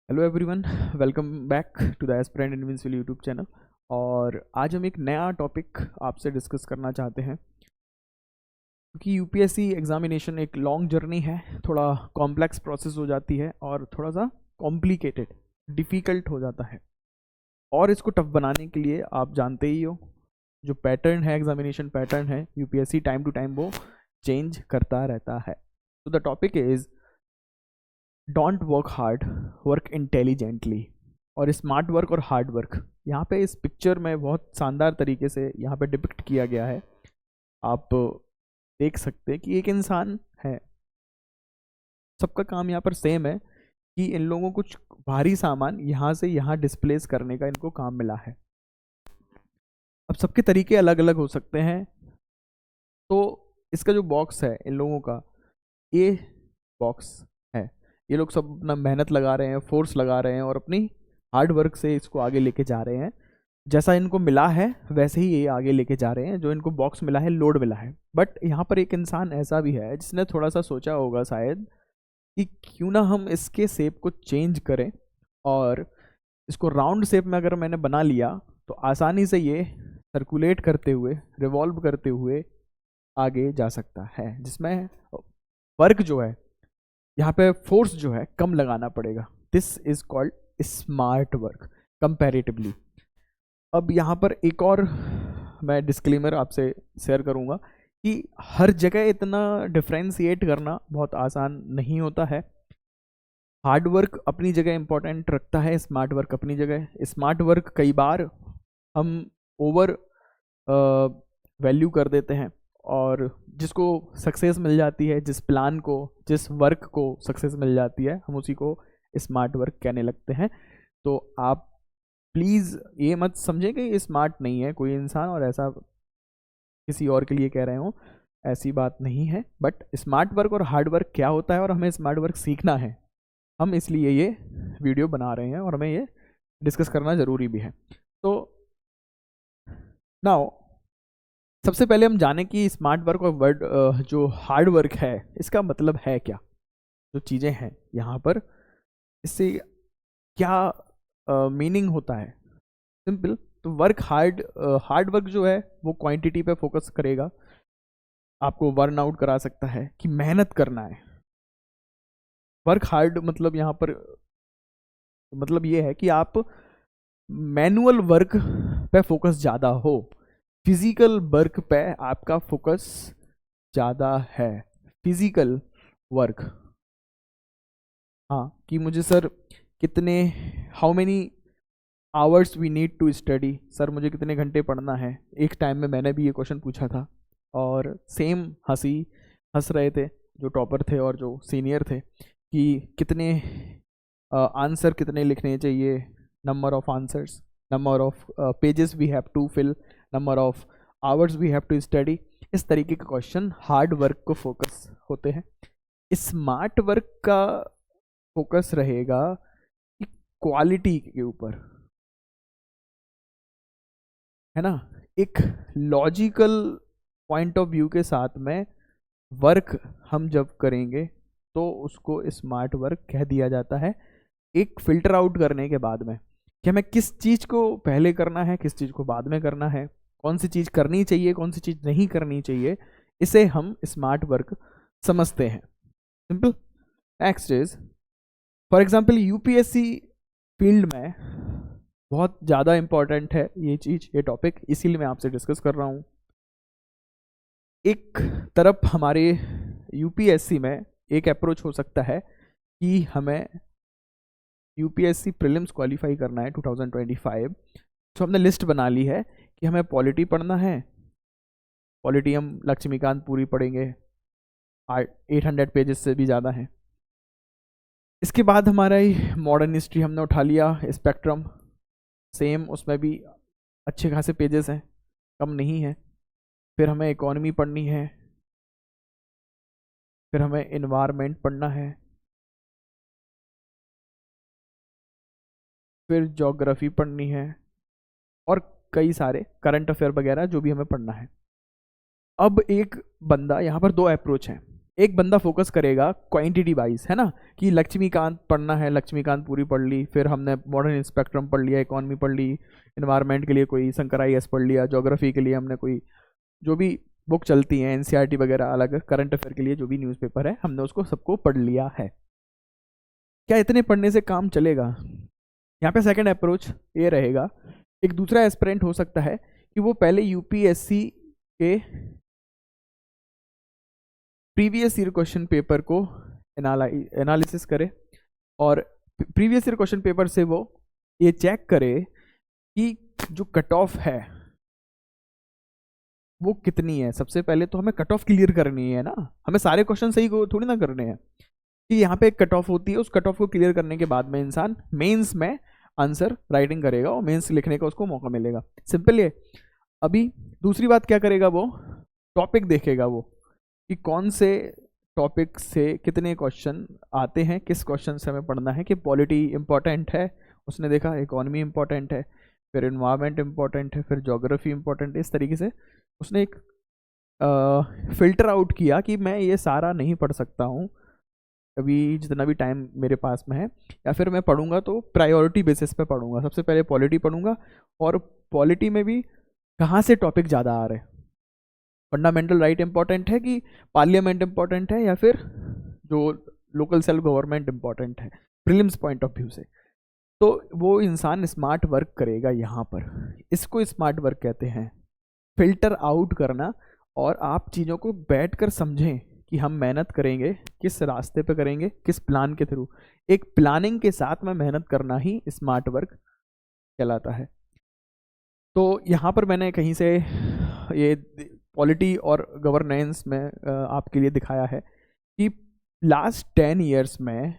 Hello everyone, welcome back to the aspirant invincible YouTube channel. और आज हम एक नया टॉपिक आपसे डिस्कस करना चाहते हैं क्योंकि यूपीएससी एग्जामिनेशन एक लॉन्ग जर्नी है, थोड़ा कॉम्प्लेक्स प्रोसेस हो जाती है और थोड़ा सा कॉम्प्लिकेटेड डिफ़िकल्ट हो जाता है। और इसको टफ बनाने के लिए आप जानते ही हो, जो पैटर्न है, एग्जामिनेशन पैटर्न है यूपीएससी टाइम टू टाइम वो चेंज करता रहता है। तो the topic is don't work hard, work intelligently. और स्मार्ट वर्क और हार्ड वर्क यहाँ पे इस पिक्चर में बहुत शानदार तरीके से यहाँ पे डिपिक्ट किया गया है। आप देख सकते हैं कि एक इंसान है, सबका काम यहाँ पर सेम है कि इन लोगों को कुछ भारी सामान यहाँ से यहाँ डिस्प्लेस करने का इनको काम मिला है। अब सबके तरीके अलग अलग हो सकते हैं। तो इसका जो बॉक्स है इन लोगों का, ये बॉक्स है, ये लोग सब अपना मेहनत लगा रहे हैं, फोर्स लगा रहे हैं और अपनी हार्ड वर्क से इसको आगे लेके जा रहे हैं। जैसा इनको मिला है वैसे ही ये आगे लेके जा रहे हैं। जो इनको बॉक्स मिला है, लोड मिला है। बट यहाँ पर एक इंसान ऐसा भी है जिसने थोड़ा सा सोचा होगा शायद कि क्यों ना हम इसके शेप को चेंज करें, और इसको राउंड शेप में अगर मैंने बना लिया तो आसानी से ये सर्कुलेट करते हुए, रिवॉल्व करते हुए आगे जा सकता है, जिसमें वर्क जो है, यहाँ पे फोर्स जो है कम लगाना पड़ेगा। This is called smart work comparatively. अब यहाँ पर एक और मैं डिस्क्लेमर आपसे शेयर करूँगा कि हर जगह इतना डिफ्रेंशिएट करना बहुत आसान नहीं होता है। हार्ड वर्क अपनी जगह इम्पोर्टेंट रखता है, स्मार्ट वर्क अपनी जगह। स्मार्ट वर्क कई बार हम ओवर वैल्यू कर देते हैं, और जिसको सक्सेस मिल जाती है, जिस प्लान को, जिस वर्क को सक्सेस मिल जाती है, हम उसी को स्मार्ट वर्क कहने लगते हैं। तो आप प्लीज़ ये मत समझें कि ये स्मार्ट नहीं है कोई इंसान और ऐसा किसी और के लिए कह रहे हो, ऐसी बात नहीं है। बट स्मार्ट वर्क और हार्ड वर्क क्या होता है, और हमें स्मार्ट वर्क सीखना है, हम इसलिए ये वीडियो बना रहे हैं और हमें ये डिस्कस करना ज़रूरी भी है। तो नाउ सबसे पहले हम जाने कि स्मार्ट वर्क और वर्ड जो हार्ड वर्क है इसका मतलब है क्या, जो चीज़ें हैं यहाँ पर, इससे क्या मीनिंग होता है। सिंपल, तो हार्ड वर्क जो है वो क्वांटिटी पे फोकस करेगा, आपको बर्न आउट करा सकता है कि मेहनत करना है। वर्क हार्ड मतलब यहाँ पर मतलब ये है कि आप मैनुअल वर्क पे फोकस ज़्यादा हो, फिजिकल वर्क पे आपका फोकस ज़्यादा है। फिजिकल वर्क, हाँ, कि मुझे सर कितने, how many hours we need to study, sir मुझे कितने घंटे पढ़ना है। एक टाइम में मैंने भी ये क्वेश्चन पूछा था और सेम हंस रहे थे जो टॉपर थे और जो सीनियर थे कि कितने आंसर कितने लिखने चाहिए, number of answers, number of pages we have to fill, number of hours we have to study. इस तरीके के क्वेश्चन हार्ड वर्क को फोकस होते हैं। स्मार्ट वर्क का फोकस रहेगा कि क्वालिटी के ऊपर, है ना, एक लॉजिकल पॉइंट ऑफ व्यू के साथ में वर्क हम जब करेंगे तो उसको स्मार्ट वर्क कह दिया जाता है। एक फिल्टर आउट करने के बाद में कि हमें किस चीज़ को पहले करना है, किस चीज़ को बाद में करना है, कौन सी चीज़ करनी चाहिए, कौन सी चीज़ नहीं करनी चाहिए, इसे हम स्मार्ट वर्क समझते हैं। Simple. Next is, for example UPSC field में बहुत ज़्यादा इंपॉर्टेंट है ये चीज़, ये टॉपिक, इसीलिए मैं आपसे डिस्कस कर रहा हूँ। एक तरफ हमारे यूपीएससी में एक अप्रोच हो सकता है कि हमें यूपीएससी प्रीलिम्स क्वालिफाई करना है 2025। तो हमने लिस्ट बना ली है कि हमें पॉलिटी पढ़ना है। पॉलिटी हम लक्ष्मीकांत पूरी पढ़ेंगे, 800 पेजेस से भी ज़्यादा है। इसके बाद हमारा ही मॉडर्न हिस्ट्री हमने उठा लिया, स्पेक्ट्रम, सेम, उसमें भी अच्छे खासे पेजेस हैं, कम नहीं है। फिर हमें इकोनॉमी पढ़नी है, फिर हमें इन्वायरमेंट पढ़ना है, फिर ज्योग्राफी पढ़नी है, और कई सारे करंट अफेयर वगैरह जो भी हमें पढ़ना है। अब एक बंदा, यहाँ पर दो अप्रोच हैं। एक बंदा फोकस करेगा क्वांटिटी वाइज, है ना, कि लक्ष्मीकांत पढ़ना है, लक्ष्मीकांत पूरी पढ़ ली, फिर हमने मॉडर्न स्पेक्ट्रम पढ़ लिया, इकोनॉमी पढ़ ली, इन्वायरमेंट के लिए कोई शंकर IAS पढ़ लिया, ज्योग्राफी के लिए हमने कोई जो भी बुक चलती हैं NCERT वगैरह, अलग करंट अफेयर के लिए जो भी न्यूज़पेपर है, हमने उसको सबको पढ़ लिया है। क्या इतने पढ़ने से काम चलेगा? यहाँ पे सेकंड अप्रोच ये रहेगा, एक दूसरा एस्पिरेंट हो सकता है कि वो पहले UPSC के प्रीवियस ईयर क्वेश्चन पेपर को एनालिसिस करे, और प्रीवियस ईयर क्वेश्चन पेपर से वो ये चेक करे कि जो कट ऑफ है वो कितनी है। सबसे पहले तो हमें कट ऑफ क्लियर करनी है ना, हमें सारे क्वेश्चन सही को थोड़ी ना करने हैं, कि यहाँ पे एक कट ऑफ होती है, उस कट ऑफ को क्लियर करने के बाद में इंसान मेंस में आंसर राइटिंग करेगा और मेंस लिखने का उसको मौका मिलेगा। सिंपल है। अभी दूसरी बात क्या करेगा, वो टॉपिक देखेगा, वो कि कौन से टॉपिक से कितने क्वेश्चन आते हैं, किस क्वेश्चन से हमें पढ़ना है, कि पॉलिटी इंपॉर्टेंट है, उसने देखा इकोनॉमी इंपॉर्टेंट है, फिर इन्वायरमेंट इंपॉर्टेंट है, फिर ज्योग्राफी इंपॉर्टेंट है। इस तरीके से उसने एक फिल्टर आउट किया कि मैं ये सारा नहीं पढ़ सकता हूँ अभी, जितना भी टाइम मेरे पास में है, या फिर मैं पढ़ूंगा तो प्रायोरिटी बेसिस पे पढ़ूंगा। सबसे पहले पॉलिटी पढ़ूंगा, और पॉलिटी में भी कहाँ से टॉपिक ज़्यादा आ रहे हैं, फंडामेंटल राइट इंपॉर्टेंट है कि पार्लियामेंट इंपॉर्टेंट है, या फिर जो लोकल सेल्फ गवर्नमेंट इंपॉर्टेंट है प्रीलिम्स पॉइंट ऑफ व्यू से। तो वो इंसान स्मार्ट वर्क करेगा यहाँ पर, इसको स्मार्ट वर्क कहते हैं, फिल्टर आउट करना। और आप चीज़ों को बैठ कर समझें कि हम मेहनत करेंगे किस रास्ते पे करेंगे, किस प्लान के थ्रू। एक प्लानिंग के साथ में मेहनत करना ही स्मार्ट वर्क कहलाता है। तो यहाँ पर मैंने कहीं से ये पॉलिटी और गवर्नेंस में आपके लिए दिखाया है कि लास्ट 10 ईयर्स में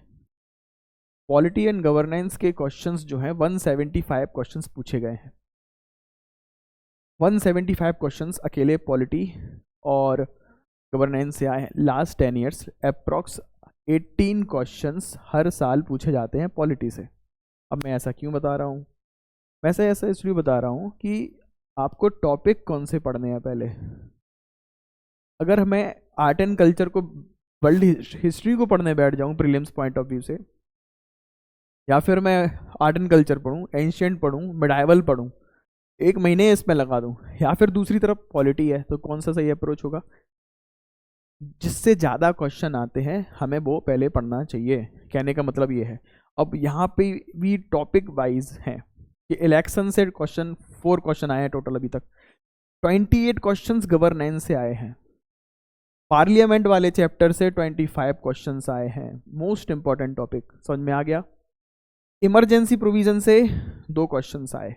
पॉलिटी एंड गवर्नेंस के क्वेश्चंस जो हैं 175 क्वेश्चंस पूछे गए हैं। 175 क्वेश्चंस अकेले पॉलिटी और गवर्नेंस से आए हैं लास्ट 10 ईयर्स। अप्रॉक्स 18 क्वेश्चंस हर साल पूछे जाते हैं पॉलिटी से। अब मैं ऐसा क्यों बता रहा हूँ? वैसे ऐसा इसलिए बता रहा हूँ कि आपको टॉपिक कौन से पढ़ने हैं पहले। अगर मैं आर्ट एंड कल्चर को, वर्ल्ड हिस्ट्री को पढ़ने बैठ जाऊँ प्रीलिम्स पॉइंट ऑफ व्यू से, या फिर मैं आर्ट एंड कल्चर पढ़ूँ, एंशिएंट पढ़ूँ, मिडाइवल पढ़ूँ, 1 महीने इसमें लगा दूँ, या फिर दूसरी तरफ पॉलिटी है, तो कौन सा सही अप्रोच होगा? जिससे ज़्यादा क्वेश्चन आते हैं हमें वो पहले पढ़ना चाहिए। कहने का मतलब ये है। अब यहाँ पे भी टॉपिक वाइज हैं कि इलेक्शन से क्वेश्चन 4 क्वेश्चन आए हैं टोटल अभी तक, 28 क्वेश्चंस गवर्नेंस से आए हैं, पार्लियामेंट वाले चैप्टर से 25 क्वेश्चंस आए हैं। मोस्ट इंपॉर्टेंट टॉपिक समझ में आ गया। इमरजेंसी प्रोविजन से 2 क्वेश्चंस आए,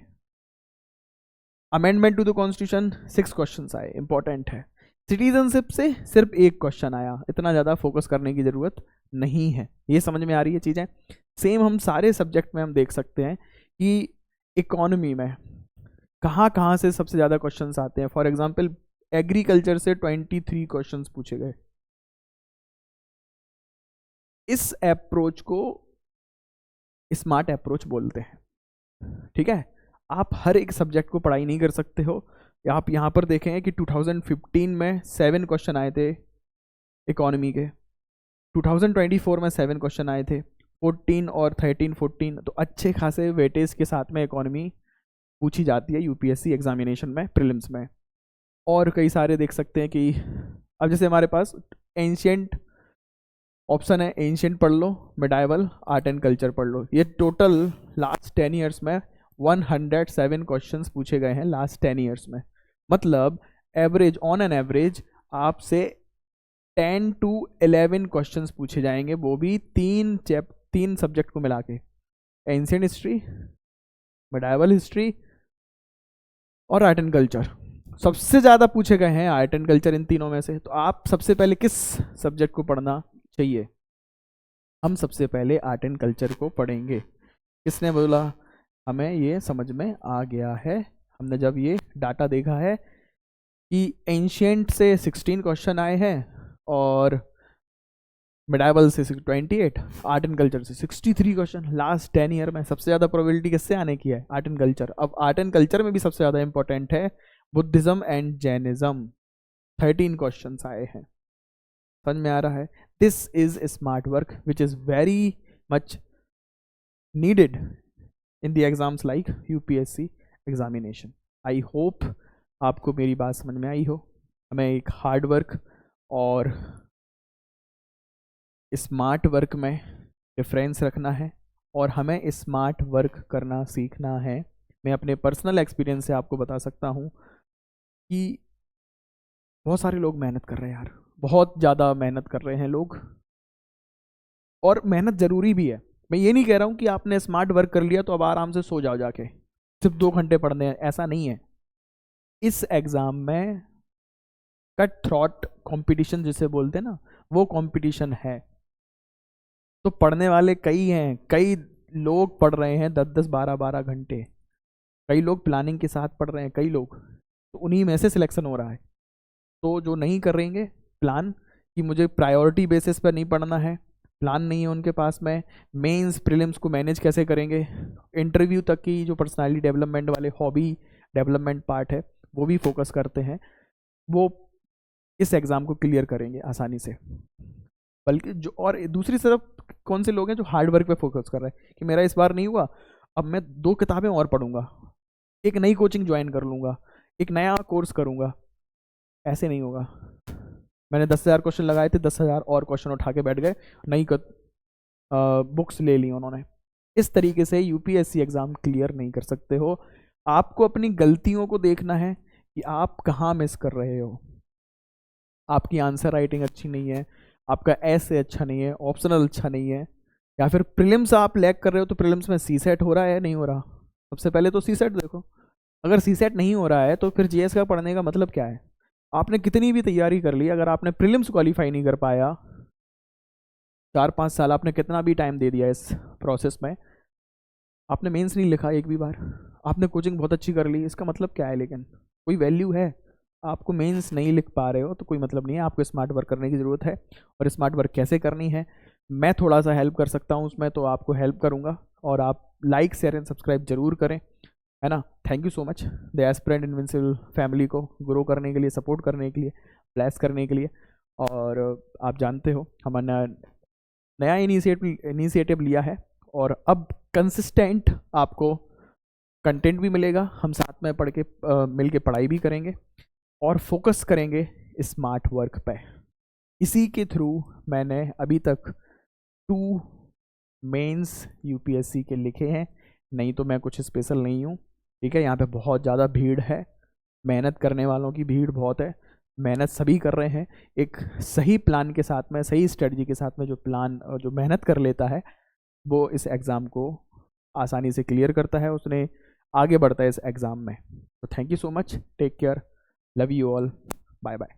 amendment to the constitution 6 questions आए, इंपॉर्टेंट है। सिटीजनशिप से सिर्फ 1 क्वेश्चन आया, इतना ज़्यादा फोकस करने की ज़रूरत नहीं है। ये समझ में आ रही है चीज़ें। सेम हम सारे सब्जेक्ट में हम देख सकते हैं कि इकोनॉमी में कहाँ कहाँ से सबसे ज़्यादा क्वेश्चंस आते हैं। फॉर एग्जांपल एग्रीकल्चर से 23 क्वेश्चंस पूछे गए। इस अप्रोच को स्मार्ट अप्रोच बोलते हैं। ठीक है, आप हर एक सब्जेक्ट को पढ़ाई नहीं कर सकते हो। आप यहाँ पर देखें कि 2015 में 7 क्वेश्चन आए थे इकोनॉमी के, 2024 में 7 क्वेश्चन आए थे, 14 और 13 14, तो अच्छे खासे वेटेज के साथ में इकोनॉमी पूछी जाती है यूपीएससी एग्जामिनेशन में, प्रीलिम्स में। और कई सारे देख सकते हैं कि अब जैसे हमारे पास एंशिएंट ऑप्शन है, एंशिएंट पढ़ लो, मिडाइवल, आर्ट एंड कल्चर पढ़ लो। ये टोटल लास्ट 10 ईयर्स में 107 क्वेश्चंस पूछे गए हैं लास्ट 10 ईयर्स में। मतलब एवरेज, ऑन एन एवरेज आपसे 10 to 11 क्वेश्चंस पूछे जाएंगे, वो भी 3 सब्जेक्ट को मिला के, एंशिएंट हिस्ट्री, मिडाइवल हिस्ट्री और आर्ट एंड कल्चर। सबसे ज़्यादा पूछे गए हैं आर्ट एंड कल्चर इन तीनों में से। तो आप सबसे पहले किस सब्जेक्ट को पढ़ना चाहिए? हम सबसे पहले आर्ट एंड कल्चर को पढ़ेंगे। किसने बोला? हमें ये समझ में आ गया है, हमने जब ये डाटा देखा है कि एंशिएंट से 16 क्वेश्चन आए हैं और मिडाइवल से 28, आर्ट एंड कल्चर से 63 क्वेश्चन। लास्ट 10 ईयर में सबसे ज़्यादा प्रोबेबिलिटी किससे आने की है? Art and culture. अब आर्ट एंड कल्चर में भी सबसे ज़्यादा इंपॉर्टेंट है बुद्धिज्म एंड जैनिज्म, 13 क्वेश्चन आए हैं। समझ में आ रहा है? This is smart work which is very much needed in the exams like UPSC examination. I hope आपको मेरी बात समझ में आई हो। हमें एक हार्ड वर्क और स्मार्ट वर्क में डिफरेंस रखना है और हमें स्मार्ट वर्क करना सीखना है। मैं अपने पर्सनल एक्सपीरियंस से आपको बता सकता हूँ कि बहुत सारे लोग मेहनत कर रहे हैं यार, बहुत ज़्यादा मेहनत कर रहे हैं लोग, और मेहनत ज़रूरी भी है। मैं ये नहीं कह रहा हूँ कि आपने स्मार्ट वर्क कर लिया तो अब आराम से सो जाओ जाके, सिर्फ 2 घंटे पढ़ने हैं, ऐसा नहीं है। इस एग्ज़ाम में कट थ्रॉट कंपटीशन जिसे बोलते हैं ना, वो कंपटीशन है। तो पढ़ने वाले कई हैं, कई लोग पढ़ रहे हैं 10-10, 12-12 घंटे, कई लोग प्लानिंग के साथ पढ़ रहे हैं, कई लोग, तो उन्हीं में से सिलेक्शन हो रहा है। तो जो नहीं कर रहेंगे प्लान कि मुझे प्रायोरिटी बेसिस पर नहीं पढ़ना है, प्लान नहीं है उनके पास में, मेंस प्रीलिम्स को मैनेज कैसे करेंगे, इंटरव्यू तक की जो पर्सनालिटी डेवलपमेंट वाले हॉबी डेवलपमेंट पार्ट है वो भी फोकस करते हैं, वो इस एग्ज़ाम को क्लियर करेंगे आसानी से। बल्कि जो और दूसरी तरफ कौन से लोग हैं जो हार्ड वर्क पे फोकस कर रहे हैं कि मेरा इस बार नहीं हुआ, अब मैं 2 किताबें और पढ़ूंगा, एक नई कोचिंग ज्वाइन कर लूँगा, एक नया कोर्स करूँगा। ऐसे नहीं होगा। मैंने 10,000 क्वेश्चन लगाए थे, 10,000 और क्वेश्चन उठा के बैठ गए, नई बुक्स ले ली उन्होंने। इस तरीके से यूपीएससी एग्ज़ाम क्लियर नहीं कर सकते हो। आपको अपनी गलतियों को देखना है कि आप कहाँ मिस कर रहे हो। आपकी आंसर राइटिंग अच्छी नहीं है, आपका ऐसे अच्छा नहीं है, ऑप्शनल अच्छा नहीं है, या फिर प्रीलिम्स आप लैग कर रहे हो तो प्रीलिम्स में सी सेट हो रहा है नहीं हो रहा। सबसे पहले तो सी सेट देखो, अगर सी सेट नहीं हो रहा है तो फिर जीएस का पढ़ने का मतलब क्या है? आपने कितनी भी तैयारी कर ली, अगर आपने प्रीलिम्स क्वालिफाई नहीं कर पाया, 4-5 साल आपने कितना भी टाइम दे दिया इस प्रोसेस में, आपने मेंस नहीं लिखा एक भी बार, आपने कोचिंग बहुत अच्छी कर ली, इसका मतलब क्या है? लेकिन कोई वैल्यू है? आपको मेंस नहीं लिख पा रहे हो तो कोई मतलब नहीं है। आपको स्मार्ट वर्क करने की ज़रूरत है, और स्मार्ट वर्क कैसे करनी है मैं थोड़ा सा हेल्प कर सकता हूँ उसमें, तो आपको हेल्प करूँगा। और आप लाइक शेयर एंड सब्सक्राइब जरूर करें, है ना। Thank you so much the aspirant invincible family को ग्रो करने के लिए, सपोर्ट करने के लिए, ब्लेस करने के लिए। और आप जानते हो हमारा नया इनिशिएटिव लिया है, और अब कंसिस्टेंट आपको कंटेंट भी मिलेगा, हम साथ में पढ़ के मिल के पढ़ाई भी करेंगे और फोकस करेंगे स्मार्ट वर्क पे। इसी के थ्रू मैंने अभी तक 2 मेंस यूपीएससी के लिखे हैं, नहीं तो मैं कुछ स्पेशल नहीं हूँ, ठीक है। यहाँ पे बहुत ज़्यादा भीड़ है, मेहनत करने वालों की भीड़ बहुत है, मेहनत सभी कर रहे हैं। एक सही प्लान के साथ में, सही स्ट्रेटजी के साथ में जो मेहनत कर लेता है वो इस एग्ज़ाम को आसानी से क्लियर करता है, उसने आगे बढ़ता है इस एग्ज़ाम में। तो thank you so much, take care, love you all, bye bye.